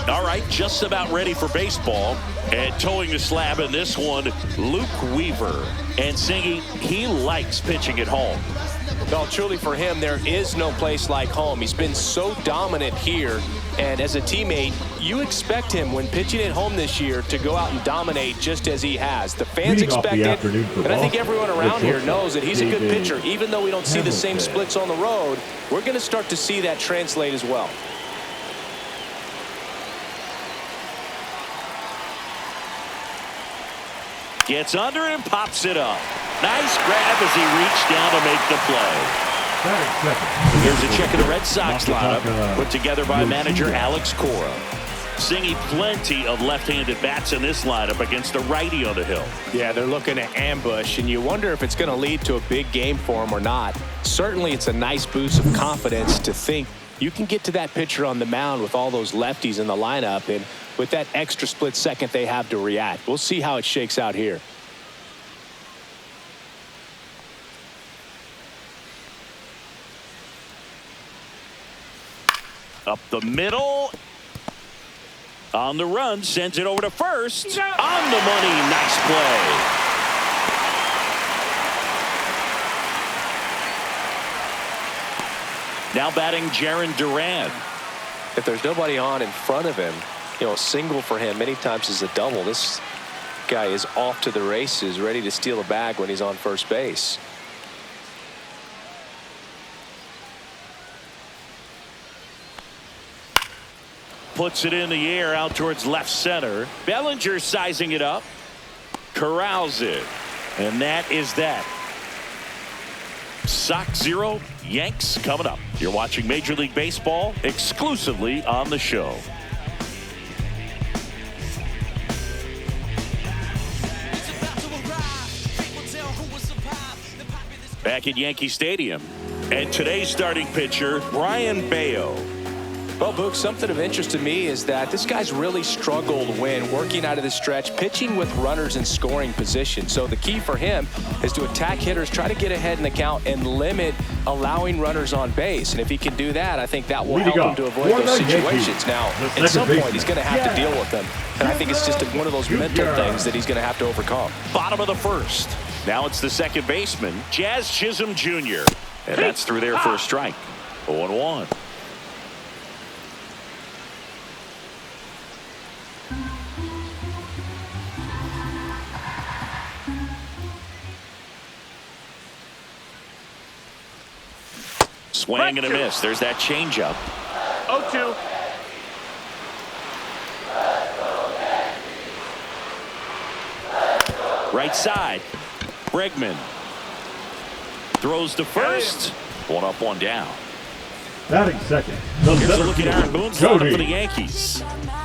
All right, just about ready for baseball. And towing the slab in this one, Luke Weaver. And Singy, he likes pitching at home. Well, truly for him, there is no place like home. He's been so dominant here. And as a teammate, you expect him when pitching at home this year to go out and dominate just as he has. The fans expect it, and I think everyone around here knows that he's a good pitcher. Even though we don't see the same splits on the road, we're going to start to see that translate as well. Gets under it and pops it up. Nice grab as he reached down to make the play. Here's a check of the Red Sox lineup put together by manager Alex Cora. Singy, plenty of left-handed bats in this lineup against the righty on the hill. Yeah, they're looking to ambush, and you wonder if it's going to lead to a big game for him or not. Certainly, it's a nice boost of confidence to think you can get to that pitcher on the mound with all those lefties in the lineup, and with that extra split second they have to react. We'll see how it shakes out here. Up the middle. On the run, sends it over to first. On the money, nice play. Now batting Jarren Duran. If there's nobody on in front of him, you know, a single for him many times is a double. This guy is off to the races, ready to steal a bag when he's on first base. Puts it in the air out towards left center. Bellinger sizing it up. Corrals it. And that is that. Sox 0, Yanks coming up. You're watching Major League Baseball exclusively on the show. Back at Yankee Stadium. And today's starting pitcher, Brian Bayo. Well, Boog, something of interest to me is that this guy's really struggled when working out of the stretch, pitching with runners in scoring position. So the key for him is to attack hitters, try to get ahead in the count, and limit allowing runners on base. And if he can do that, I think that will help him to avoid those situations. Now, at some point, he's going to have to deal with them. And I think it's just one of those mental things that he's going to have to overcome. Bottom of the first. Now it's the second baseman, Jazz Chisholm Jr. And that's through there for a strike. 0-1. Swing and a miss. There's that changeup. 0-2. Right side. Bregman throws to first. One up, one down. Batting second. Here's a look at Aaron Boone's lineup for the Yankees.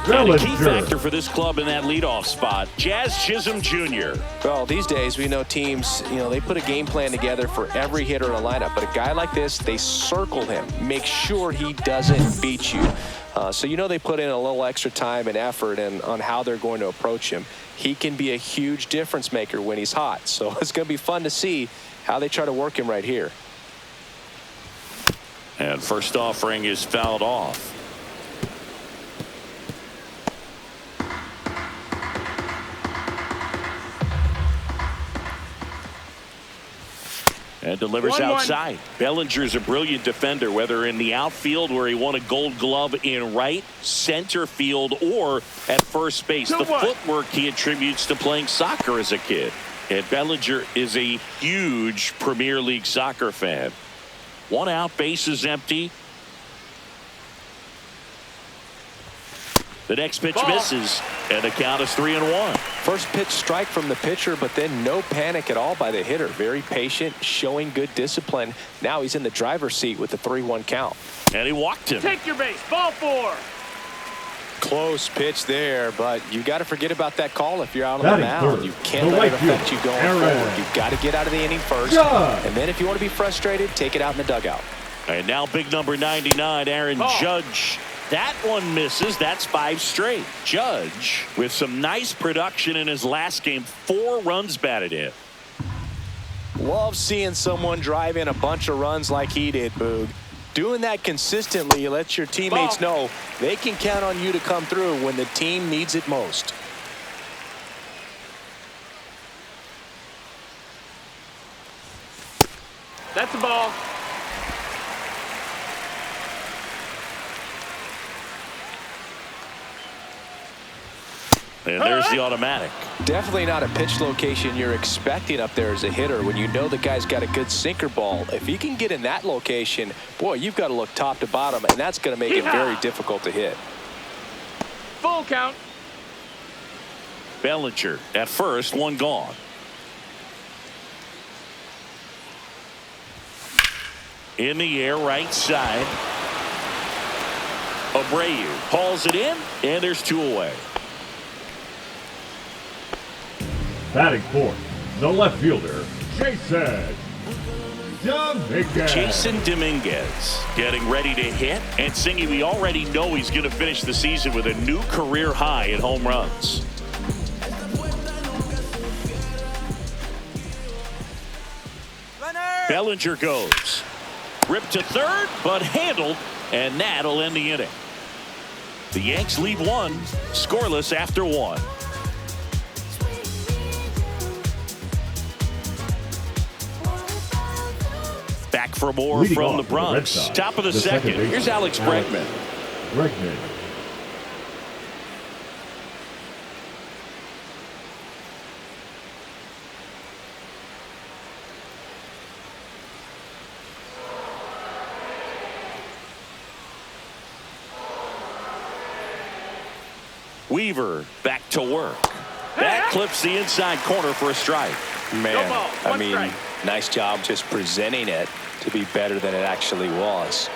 And a key factor for this club in that leadoff spot, Jazz Chisholm Jr. Well, these days we know teams, you know, they put a game plan together for every hitter in a lineup. But a guy like this, they circle him, make sure he doesn't beat you. So you know they put in a little extra time and effort on how they're going to approach him. He can be a huge difference maker when he's hot. So it's going to be fun to see how they try to work him right here. And first offering is fouled off. And delivers 1-1. outside. Bellinger's a brilliant defender, whether in the outfield where he won a gold glove in right, center field, or at first base. The footwork he attributes to playing soccer as a kid. And Bellinger is a huge Premier League soccer fan. One out, base is empty. The next pitch misses, and the count is 3-1. First pitch strike from the pitcher, but then no panic at all by the hitter. Very patient, showing good discipline. Now he's in the driver's seat with the 3-1 count. And he walked him. Take your base. Ball 4. Close pitch there, but you got to forget about that call if you're out on the mound. You can't let it affect you going forward. You've got to get out of the inning first, and then if you want to be frustrated, take it out in the dugout. And now big number 99, Aaron Judge. That one misses. That's 5 straight. Judge with some nice production in his last game. 4 runs batted in. Love seeing someone drive in a bunch of runs like he did, Boog. Doing that consistently lets your teammates know they can count on you to come through when the team needs it most. That's a ball. And there's the automatic. Definitely not a pitch location you're expecting up there as a hitter when you know the guy's got a good sinker ball. If he can get in that location, boy, you've got to look top to bottom, and that's going to make it very difficult to hit. Full count. Bellinger at first, one gone. In the air, right side. Abreu hauls it in, and there's two away. Batting fourth, the left fielder, Jason Dominguez getting ready to hit. And Singy, we already know he's going to finish the season with a new career high in home runs. Bellinger goes. Ripped to third, but handled, and that'll end the inning. The Yanks lead one, scoreless after one. Back for more Leading from the off Bronx. the red side, Top of the second second. baseman, Here's Alex Bregman. Weaver back to work. That clips the inside corner for a strike. Man, I mean, strike. nice job just presenting it to be better than it actually was.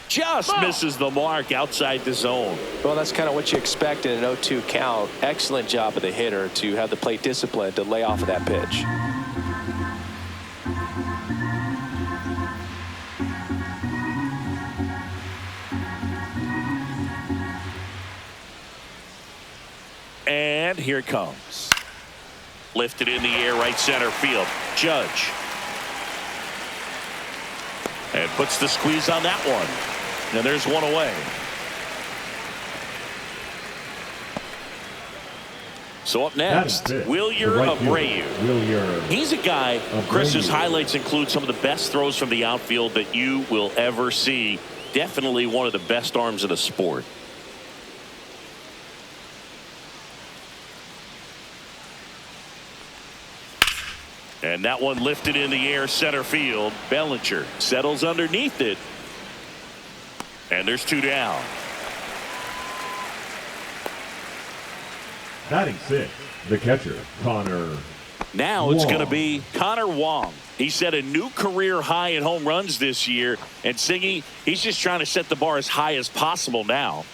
Just misses the mark outside the zone. Well, that's kind of what you expect in an 0-2 count. Excellent job of the hitter to have the plate discipline to lay off of that pitch. And here it comes. Lifted in the air, right center field. Judge. And puts the squeeze on that one. And there's one away. So up next, Wilyer Abreu. He's a guy, Chris's highlights include some of the best throws from the outfield that you will ever see. Definitely one of the best arms of the sport. And that one lifted in the air, center field. Bellinger settles underneath it. And there's two down. Batting sixth, the catcher, Connor. Now it's going to be Connor Wong. He set a new career high in home runs this year. And Singy, he's just trying to set the bar as high as possible now.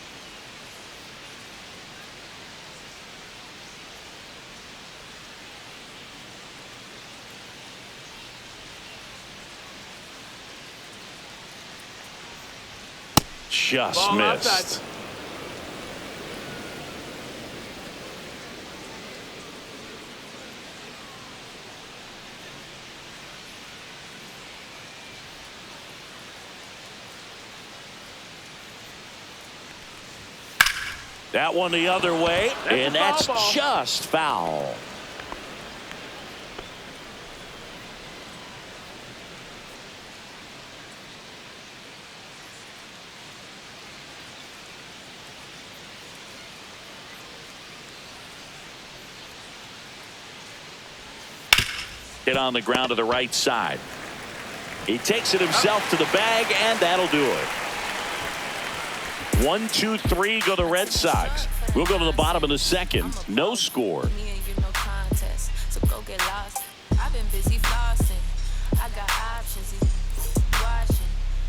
Just Ball missed. outside. That one the other way, and that's ball. just foul. Hit on the ground to the right side. He takes it himself to the bag, and that'll do it. 1, 2, 3 go the Red Sox. We'll go to the bottom of the second. No score. So go get lost. I've been busy flossing. I got options. Watching,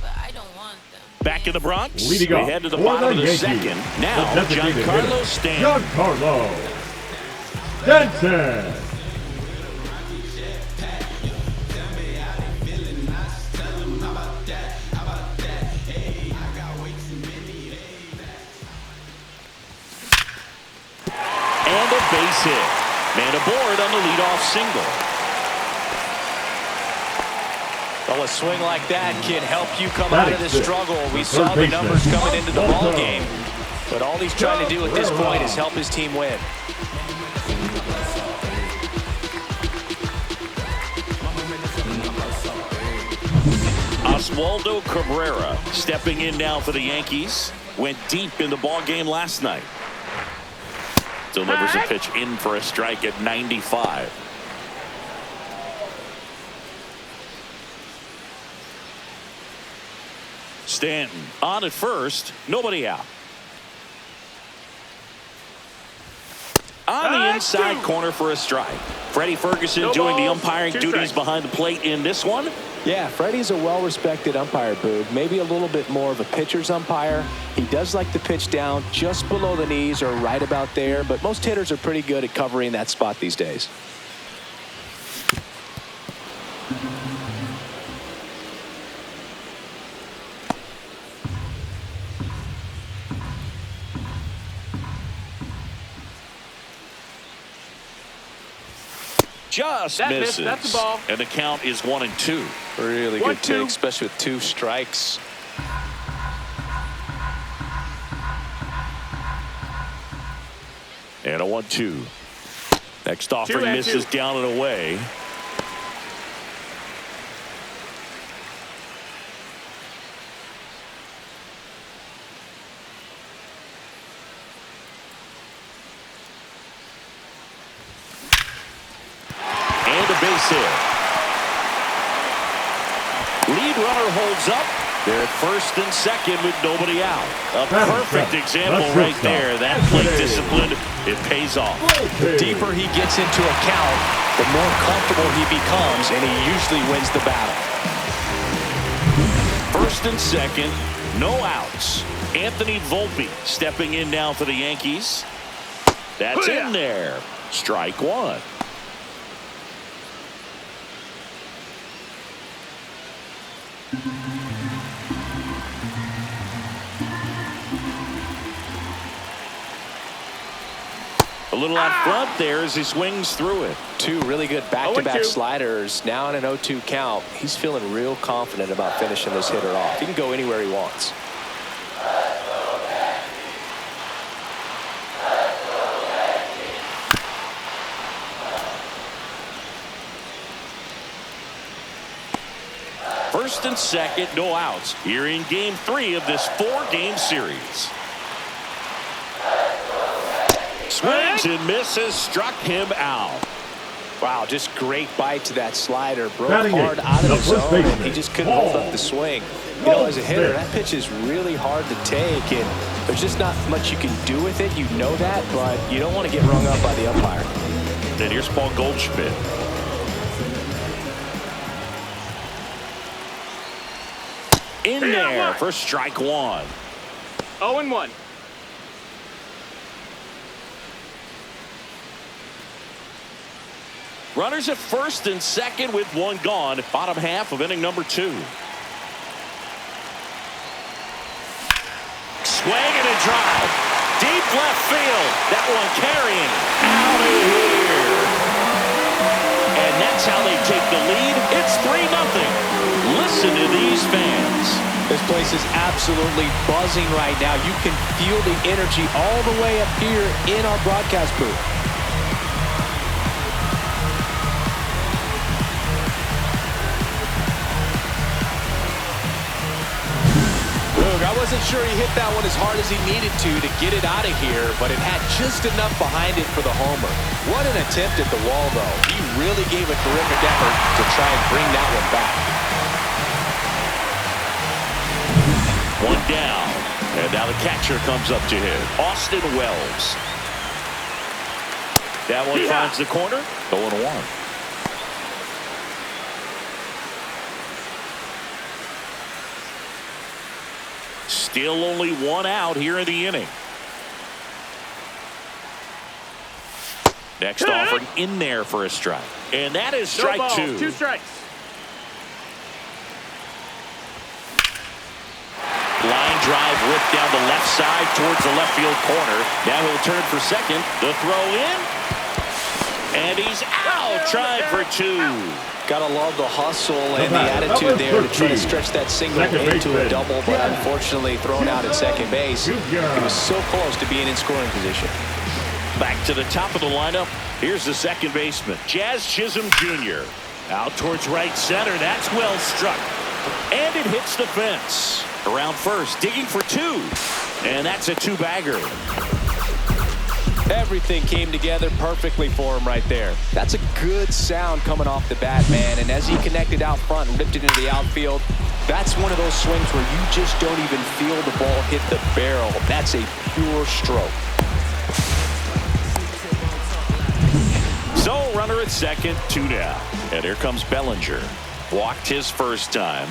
but I don't want them. Back in the Bronx, Leading we off head to the for bottom of the Yankees, second. Now, the designated Giancarlo hitter, Stanton. Giancarlo Stanton. And a base hit. Man aboard on the leadoff single. Well, a swing like that can help you come That out of this is struggle. We third saw the baseman, numbers coming into the ball Walter. game. But all he's trying to do at this point is help his team win. Oswaldo Cabrera stepping in now for the Yankees. Went deep in the ball game last night. Delivers a pitch in for a strike at 95. Stanton on at first, nobody out. On the inside corner for a strike. Freddie Ferguson doing the umpiring duties behind the plate in this one. Yeah, Freddie's a well-respected umpire, Boog. Maybe a little bit more of a pitcher's umpire. He does like the pitch down just below the knees or right about there, but most hitters are pretty good at covering that spot these days. Just That misses. missed. That's a ball. And the count is 1-2. Really good 1-2. take, especially with 2 strikes. And a 1-2. Next offering misses down and away. And a base hit. Lead runner holds up. They're at first and second with nobody out. A perfect example right there. That plate discipline, it pays off. The deeper he gets into a count, the more comfortable he becomes, and he usually wins the battle. First and second, no outs. Anthony Volpe stepping in now for the Yankees. That's in there. Strike one. A little out front there as he swings through it. 2 really good back-to-back 0-2. sliders. Now in an 0-2 count. He's feeling real confident about finishing this hitter off. He can go anywhere he wants. First and second, no outs. Here in game 3 of this 4-game series. Swings and misses, struck him out. Wow, just great bite to that slider. Broke Batting hard it, out of the the first zone, and baseman, he just couldn't hold up the swing. You know, as a hitter, Smith. that pitch is really hard to take, and there's just not much you can do with it. You know that, but you don't want to get rung up by the umpire. Then here's Paul Goldschmidt. In there for strike one. 0-1. Runners at first and second with one gone. Bottom half of inning number 2. Swing and a drive. Deep left field. That one carrying. Out of here. And that's how they take the lead. It's 3-0. Listen to these fans. This place is absolutely buzzing right now. You can feel the energy all the way up here in our broadcast booth. I wasn't sure he hit that one as hard as he needed to get it out of here, but it had just enough behind it for the homer. What an attempt at the wall, though. He really gave a terrific effort to try and bring that one back. One down. And now the catcher comes up to him. Austin Wells. That one finds the corner. 0-1. Still only one out here in the inning. Next offering in there for a strike. And that is strike No balls, two. 2 strikes. Line drive whipped down the left side towards the left field corner. Now he'll turn for second. The throw in. And he's out. Trying for 2. Gotta love the hustle and the attitude there to try to stretch that single into a double, but unfortunately thrown out at second base. He was so close to being in scoring position. Back to the top of the lineup. Here's the second baseman, Jazz Chisholm Jr. Out towards right center. That's well struck. And it hits the fence. Around first, digging for 2. And that's a 2-bagger. Everything came together perfectly for him right there. That's a good sound coming off the bat, man. And as he connected out front and ripped it into the outfield, that's one of those swings where you just don't even feel the ball hit the barrel. That's a pure stroke. So, runner at second, 2 down. And here comes Bellinger. Walked his first time.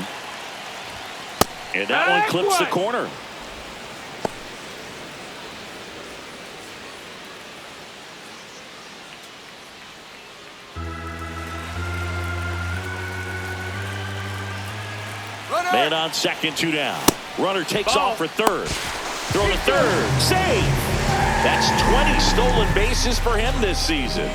And that one clips the corner. Man on second, 2 down. Runner takes off for third. Throw to third. Save. That's 20 stolen bases for him this season.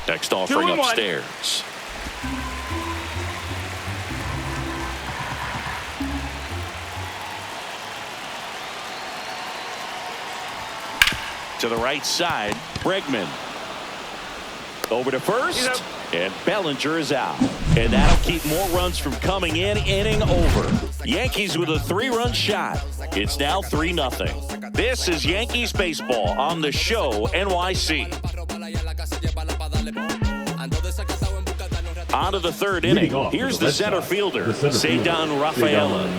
Next offering upstairs. To the right side, Bregman. Over to first, and Bellinger is out. And that'll keep more runs from coming in, inning over. Yankees with a 3-run shot. It's now 3-0. This is Yankees baseball on the show, NYC. On to the third inning. Here's the center fielder, Ceddanne Rafaela.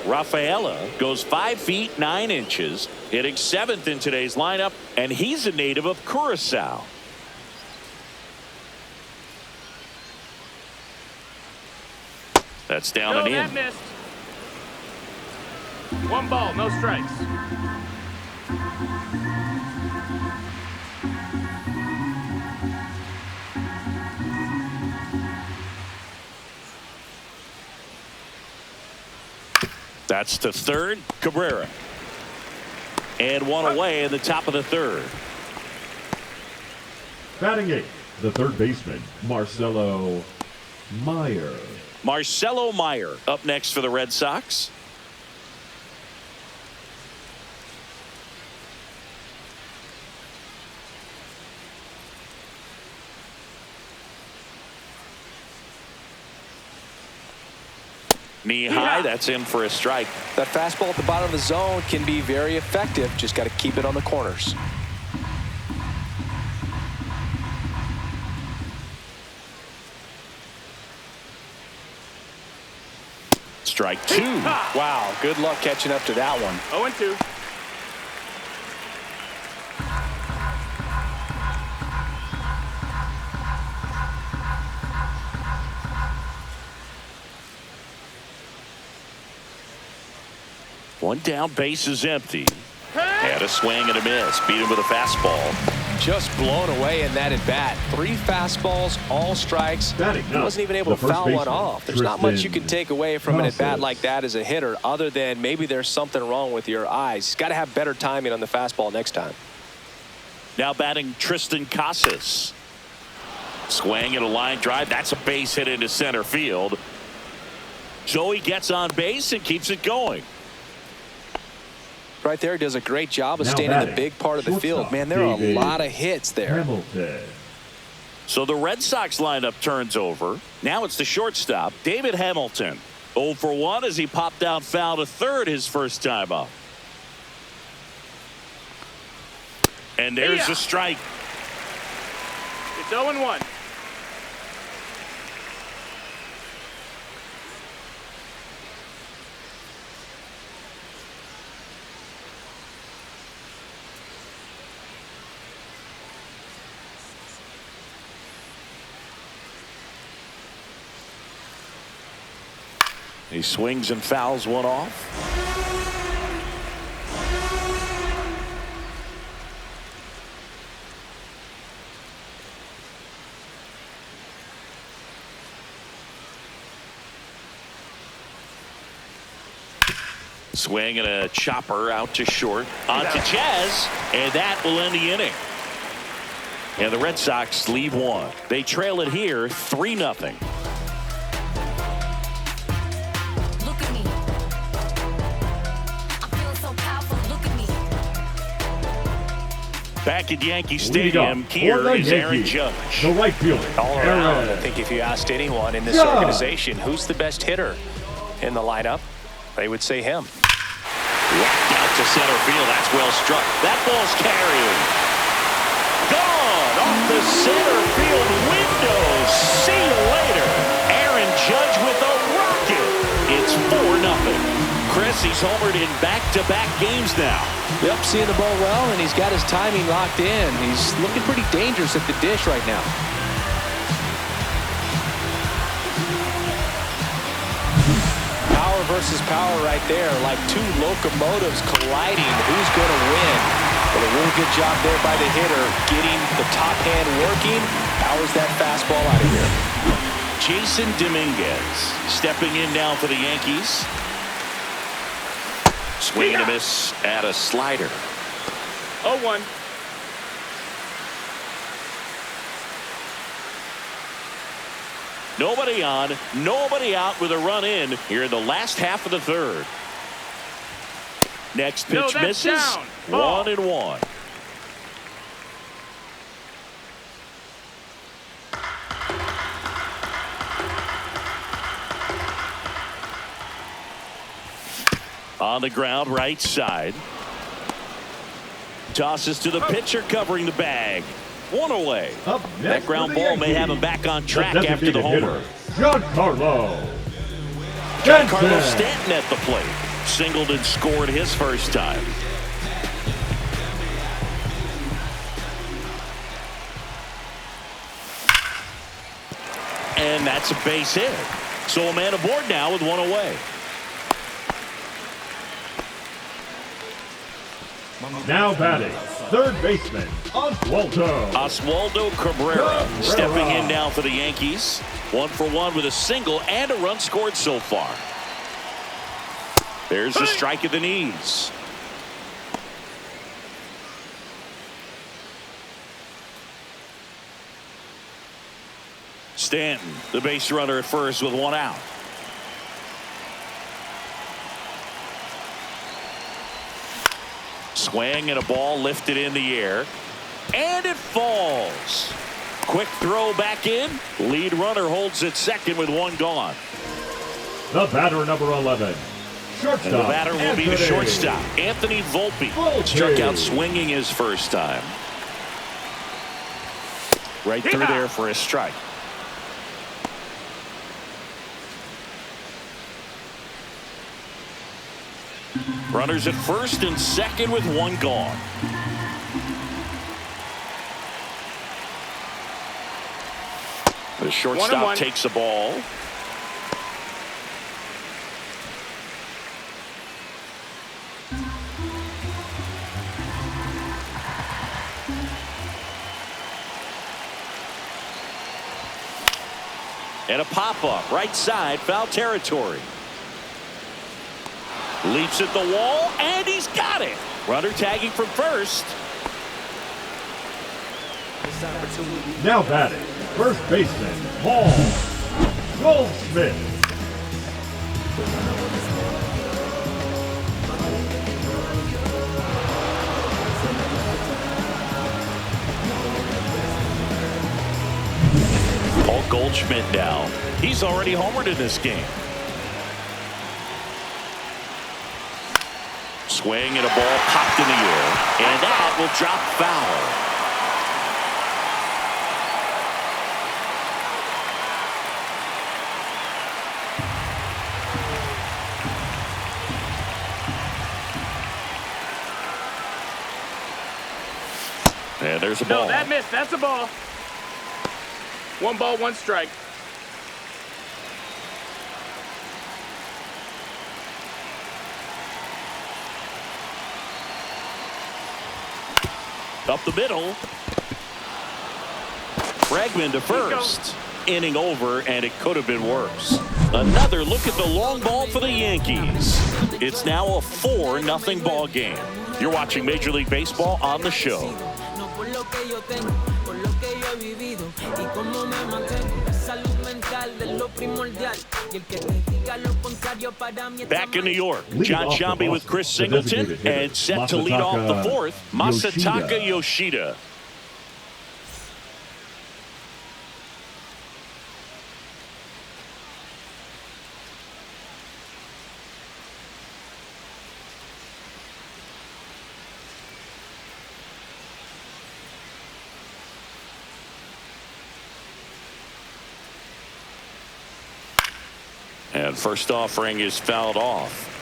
Rafaela goes 5 feet 9 inches, hitting 7th in today's lineup, and he's a native of Curacao. That's down and in. Missed. 1 ball, no strikes. That's to third, Cabrera. And 1 away in the top of the third. Batting 8th, the third baseman, Marcelo Meyer. Marcelo Meyer up next for the Red Sox. Knee high, that's in for a strike. That fastball at the bottom of the zone can be very effective. Just got to keep it on the corners. Strike 2. Wow, good luck catching up to that one. 0-2. One down, base is empty. Had a swing and a miss. Beat him with a fastball. Just blown away in that at bat. 3 fastballs, all strikes. He wasn't even able to foul one off. There's not much you can take away from an at bat like that as a hitter, other than maybe there's something wrong with your eyes. He's got to have better timing on the fastball next time. Now batting Tristan Casas. Swing and a line drive. That's a base hit into center field. So he gets on base and keeps it going. Right there, he does a great job of staying in the big part of the field. Man, there are a lot of hits there. So the Red Sox lineup turns over. Now it's the shortstop, David Hamilton. 0 for 1 as he popped out foul to third his first time up. And there's a strike. It's 0-1. He swings and fouls one off. Swing and a chopper out to short. On to Jazz, and that will end the inning. And the Red Sox leave one. They trail it here 3-0. Look at me. I feel so powerful. Look at me. Back at Yankee Lead Stadium, up here for the is Aaron Yankees, Judge. the right fielder. All around, Aaron. I think if you asked anyone in this Judge. organization who's the best hitter in the lineup, they would say him. Whacked out to center field. That's well struck. That ball's carrying. Gone off the center field window. See you later. Aaron Judge with a rocket. It's 4-0. Chris, he's homered in back-to-back games now. Yep, seeing the ball well, and he's got his timing locked in. He's looking pretty dangerous at the dish right now. Power versus power right there, like two locomotives colliding. Who's going to win? But a really good job there by the hitter, getting the top hand working. Powers that fastball out of here. Jason Dominguez stepping in now for the Yankees. Swing and a miss at a slider. 0-1. Nobody on, nobody out with a run in here in the last half of the third. Next pitch that's misses. down. Ball. 1-1. On the ground, right side. Tosses to the pitcher covering the bag. One away. Up next That ground for the ball may have him Yankees, back on the track after the designated homer. hitter, Giancarlo Carlos Stanton. Stanton at the plate. Singled and scored his first time. And that's a base hit. So a man aboard now with one away. Now batting, third baseman, Oswaldo Cabrera stepping in now for the Yankees. 1 for 1 with a single and a run scored so far. There's a strike at the knees. Stanton, the base runner at first with one out. Swing and a ball lifted in the air. And it falls. Quick throw back in. Lead runner holds at second with one gone. The batter, number 11. Shortstop. And the batter will be the Anthony. shortstop, Anthony Volpe. Volpe. Struck out swinging his first time. Right through there for a strike. Runners at first and second with one gone. The shortstop 1-1. takes a ball. And a pop-up right side, foul territory. Leaps at the wall, and he's got it. Runner tagging from first. Now batting, first baseman, Paul Goldschmidt. Paul Goldschmidt now. He's already homered in this game. Swing and a ball popped in the air, and that will drop foul. And there's a ball. No, that missed. That's a ball. 1 ball, 1 strike. Up the middle. Bregman to first. Inning over, and it could have been worse. Another look at the long ball for the Yankees. It's now a 4-0 ball game. You're watching Major League Baseball on the show. Back in New York, John Sciambi with Chris Singleton, and set to lead off the fourth, Masataka Yoshida. And first offering is fouled off.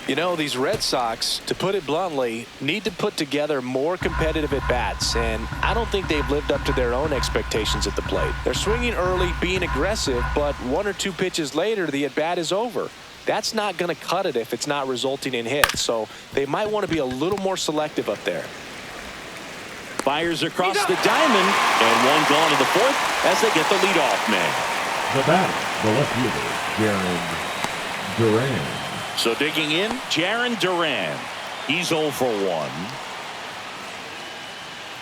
You know, these Red Sox, to put it bluntly, need to put together more competitive at-bats, and I don't think they've lived up to their own expectations at the plate. They're swinging early, being aggressive, but 1 or 2 pitches later, the at-bat is over. That's not going to cut it if it's not resulting in hits, so they might want to be a little more selective up there. Fires across the diamond, and one gone in the fourth as they get the leadoff man. The batter, the left fielder, Jaron Duran. So digging in, Jaron Duran. He's 0 for 1.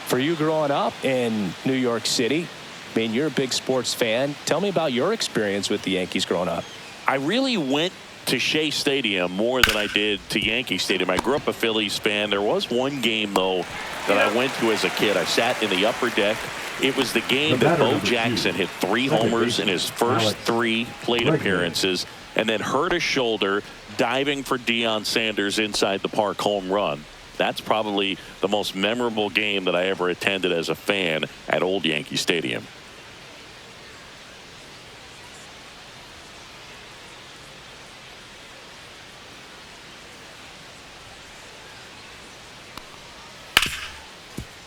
For you growing up in New York City, I mean, you're a big sports fan. Tell me about your experience with the Yankees growing up. I really went to Shea Stadium more than I did to Yankee Stadium. I grew up a Phillies fan. There was one game, though, that I went to as a kid. I sat in the upper deck. It was the game that Bo Jackson hit 3 homers in his first 3 plate appearances and then hurt his shoulder diving for Deion Sanders inside the park home run. That's probably the most memorable game that I ever attended as a fan at Old Yankee Stadium.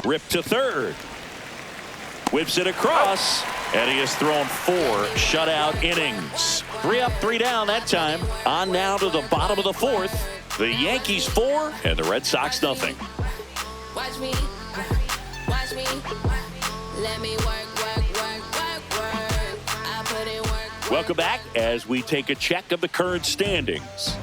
Rip to third. Whips it across, and he has thrown 4 shutout innings. 3 up, 3 down that time. On now to the bottom of the fourth. The Yankees 4 and the Red Sox nothing. Watch me, let me work. I put in work. Welcome back as we take a check of the current standings.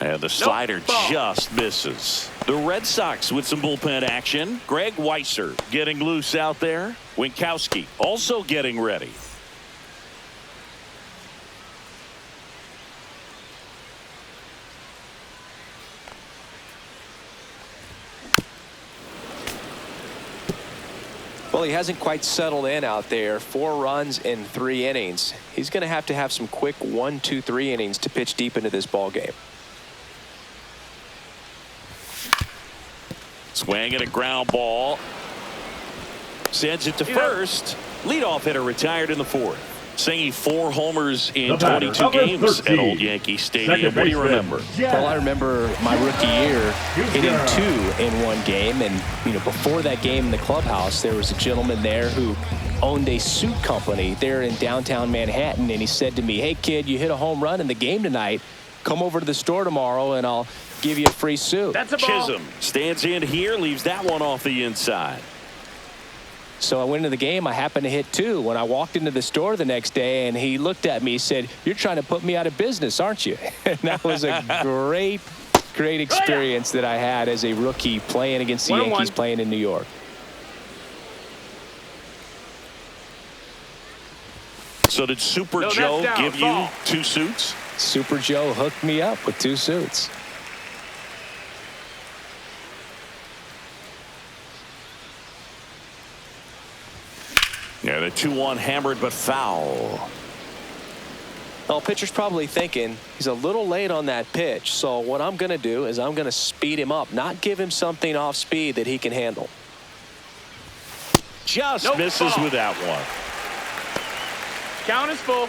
And the slider just misses. The Red Sox with some bullpen action. Greg Weisser getting loose out there. Winkowski also getting ready. Well, he hasn't quite settled in out there. 4 runs in 3 innings. He's going to have some quick 1, 2, 3 innings to pitch deep into this ball game. Swing and a ground ball. Sends it to first. Leadoff hitter retired in the fourth. Singing 4 homers in 22 games at Old Yankee Stadium. What do you remember? Well, I remember my rookie year hitting 2 in 1 game. And, you know, before that game in the clubhouse, there was a gentleman there who owned a suit company there in downtown Manhattan. And he said to me, "Hey, kid, you hit a home run in the game tonight. Come over to the store tomorrow and I'll give you a free suit." That's a ball. Chisholm stands in here, leaves that one off the inside. So I went into the game. I happened to hit 2. When I walked into the store the next day, and he looked at me, he said, "You're trying to put me out of business, aren't you?" And that was a great experience that I had as a rookie playing against the Yankees, playing in New York. So did Super Joe give you 2 suits? Super Joe hooked me up with 2 suits. Yeah, the 2-1 hammered but foul. Well, pitcher's probably thinking he's a little late on that pitch. So what I'm going to do is I'm going to speed him up, not give him something off speed that he can handle. Just misses with that one. Count is full.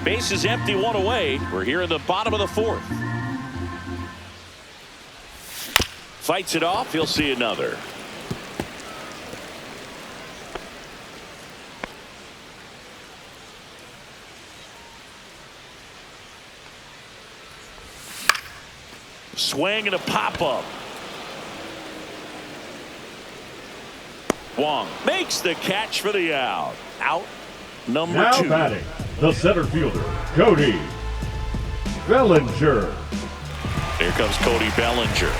Base is empty, one away. We're here in the bottom of the fourth. Fights it off. He'll see another. Swing and a pop-up. Wong makes the catch for the out. Out number Now 2. batting, the center fielder, Cody Bellinger. Here comes Cody Bellinger.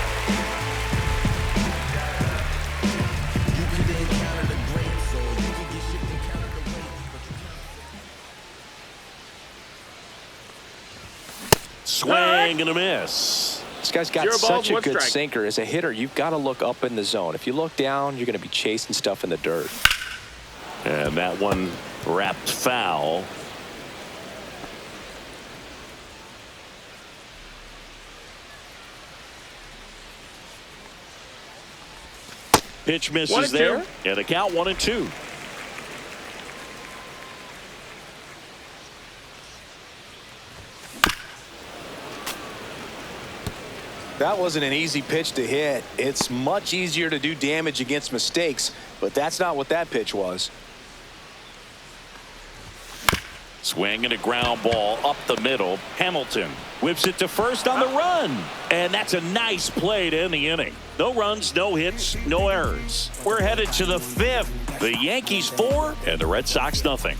Swing and a miss. This guy's got 0 such balls, a 1 good strike. sinker. As a hitter, you've got to look up in the zone. If you look down, you're going to be chasing stuff in the dirt. And that one wrapped foul. Pitch misses 1-2. there. And the count 1-2. That wasn't an easy pitch to hit. It's much easier to do damage against mistakes, but that's not what that pitch was. Swing and a ground ball up the middle. Hamilton whips it to first on the run. And that's a nice play to end the inning. No runs, no hits, no errors. We're headed to the 5th. The Yankees 4 and the Red Sox nothing.